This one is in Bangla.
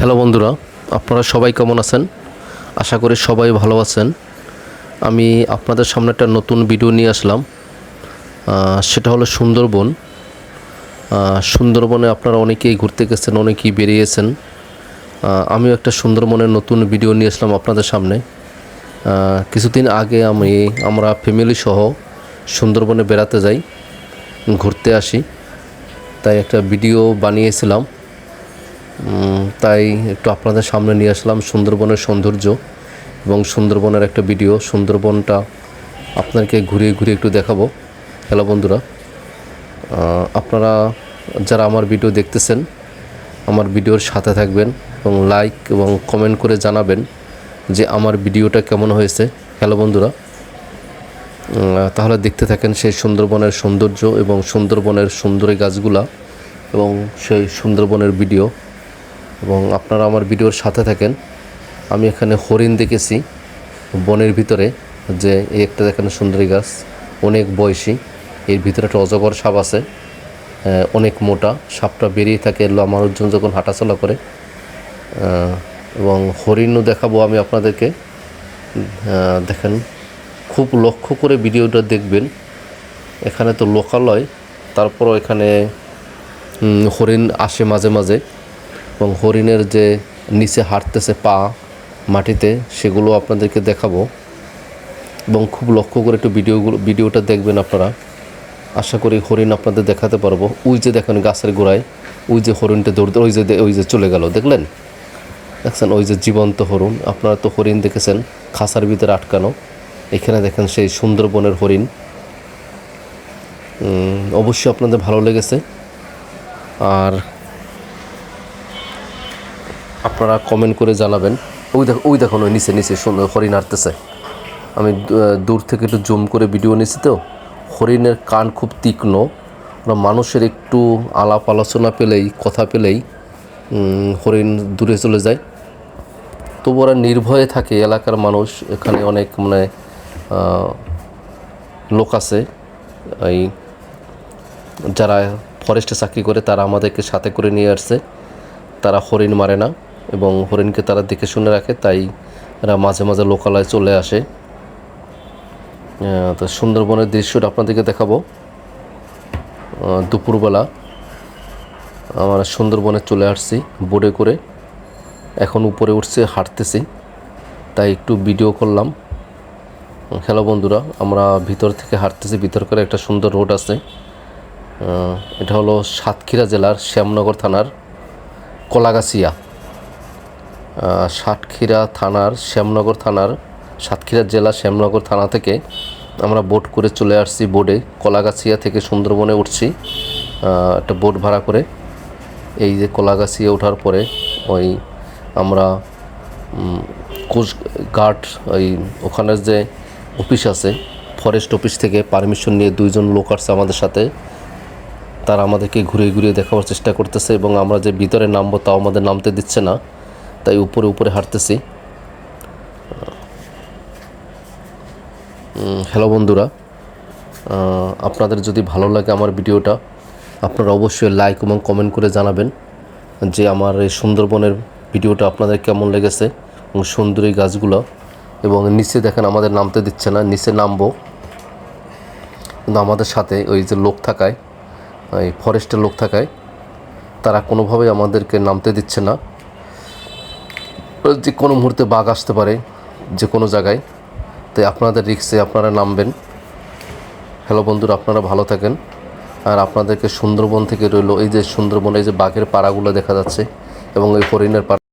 হ্যালো বন্ধুরা, আপনারা সবাই কেমন আছেন? আশা করি সবাই ভালো আছেন। আমি আপনাদের সামনে একটা নতুন ভিডিও নিয়ে আসলাম। সেটা হলো সুন্দরবন। সুন্দরবনে আপনারা অনেকেই ঘুরতে গেছেন, অনেকেই বেরিয়েছেন। আমিও একটা সুন্দরবনের নতুন ভিডিও নিয়ে আসলাম আপনাদের সামনে। কিছুদিন আগে আমরা ফ্যামিলি সহ সুন্দরবনে বেড়াতে যাই, ঘুরতে আসি। তাই একটা ভিডিও বানিয়েছিলাম, তাই একটু আপনাদের সামনে নিয়ে আসলাম সুন্দরবনের সৌন্দর্য এবং সুন্দরবনের একটা ভিডিও। সুন্দরবনটা আপনাদেরকে ঘুরিয়ে ঘুরিয়ে একটু দেখাবো। হ্যালো বন্ধুরা, আপনারা যারা আমার ভিডিও দেখতেছেন, আমার ভিডিওর সাথে থাকবেন এবং লাইক এবং কমেন্ট করে জানাবেন যে আমার ভিডিওটা কেমন হয়েছে। হ্যালো বন্ধুরা, তাহলে দেখতে থাকেন সেই সুন্দরবনের সৌন্দর্য এবং সুন্দরবনের সুন্দরী গাছগুলা এবং সেই সুন্দরবনের ভিডিও, এবং আপনারা আমার ভিডিওর সাথে থাকেন। আমি এখানে হরিণ দেখেছি বনের ভিতরে, যে এই একটা দেখেন সুন্দরী গাছ, অনেক বয়সী। এর ভিতরে একটা অজগর সাপ আছে, অনেক মোটা। সাপটা বেরিয়ে থাকে মানুষজন যখন হাঁটাচলা করে। এবং হরিণও দেখাবো আমি আপনাদেরকে। দেখেন, খুব লক্ষ্য করে ভিডিওটা দেখবেন। এখানে তো লোকালয়, তারপরও এখানে হরিণ আসে মাঝে মাঝে, এবং হরিণের যে নিচে হাঁটতেছে পা মাটিতে, সেগুলো আপনাদেরকে দেখাবো। এবং খুব লক্ষ্য করে একটু ভিডিওটা দেখবেন আপনারা। আশা করি হরিণ আপনাদের দেখাতে পারবো। ওই যে দেখেন গাছের গোড়ায় ওই যে হরিণটা দৌড়তে, ওই যে চলে গেল, দেখলেন? দেখছেন, ওই যে জীবন্ত হরিণ। আপনারা তো হরিণ দেখেছেন খাঁচার ভিতরে আটকানো। এখানে দেখেন সেই সুন্দরবনের হরিণ। অবশ্যই আপনাদের ভালো লেগেছে। আর আপনারা কমেন্ট করে জানাবেন। ওই দেখুন ওই নিচে সুন্দর হরিণ হাঁটতেছে। আমি দূর থেকে একটু জুম করে ভিডিও নিয়েছি। তো হরিণের কান খুব তীক্ষ্ণ। ওরা মানুষের একটু আলাপ আলোচনা পেলেই, কথা পেলেই হরিণ দূরে চলে যায়। তবু ওরা নির্ভয়ে থাকে। এলাকার মানুষ, এখানে অনেক লোক আছে এই যারা ফরেস্টে চাকরি করে, তারা আমাদেরকে সাথে করে নিয়ে আসছে। তারা হরিণ মারে না এবং হরিণকে তারা দেখে শুনে রাখে, তাই এরা মাঝে মাঝে লোকালয়ে চলে আসে। তো সুন্দরবনের দৃশ্যটা আপনাদেরকে দেখাবো। দুপুরবেলা আমরা সুন্দরবনে চলে আসছি বোটে করে। এখন উপরে উঠছে, হাঁটতেছি, তাই একটু ভিডিও করলাম। হ্যালো বন্ধুরা, আমরা ভিতর থেকে হাঁটতেছি। ভিতরকার একটা সুন্দর রোড আছে। এটা হলো সাতক্ষীরা জেলার শ্যামনগর থানার কলাগাছিয়া। সাতক্ষীরা জেলা শ্যামনগর থানা থেকে আমরা বোট করে চলে আসছি। বোটে কলাগাছিয়া থেকে সুন্দরবনে উঠছি একটা বোট ভাড়া করে। এই যে কলাগাছিয়া ওঠার পরে ওই আমরা কোস্টগার্ড, ওখানের যে অফিস আছে, ফরেস্ট অফিস থেকে পারমিশন নিয়ে দুইজন লোক আসছে আমাদের সাথে। তারা আমাদেরকে ঘুরিয়ে ঘুরিয়ে দেখাবার চেষ্টা করতেছে, এবং আমরা যে ভিতরে নামবো তাও আমাদের নামতে দিচ্ছে না, তাই উপরে হাঁটতেছি। হ্যালো বন্ধুরা, আপনাদের যদি ভালো লাগে আমার ভিডিওটা, আপনারা অবশ্যই লাইক এবং কমেন্ট করে জানাবেন যে আমার এই সুন্দরবনের ভিডিওটা আপনাদের কেমন লেগেছে, এবং সুন্দরী গাছগুলো। এবং নিচে দেখেন আমাদের নামতে দিচ্ছে না। নিচে নামবো, কিন্তু আমাদের সাথে ওই যে লোক থাকায়, ওই ফরেস্টের লোক থাকায়, তারা কোনোভাবেই আমাদেরকে নামতে দিচ্ছে না। যে কোনো মুহূর্তে বাঘ আসতে পারে যে কোনো জায়গায়, তাই আপনাদের রিস্কে আপনারা নামবেন। হ্যালো বন্ধুরা, আপনারা ভালো থাকেন। আর আপনাদেরকে সুন্দরবন থেকে রইল এই যে সুন্দরবন, এই যে বাঘের পাড়াগুলো দেখা যাচ্ছে এবং এই হরিণের পাড়া।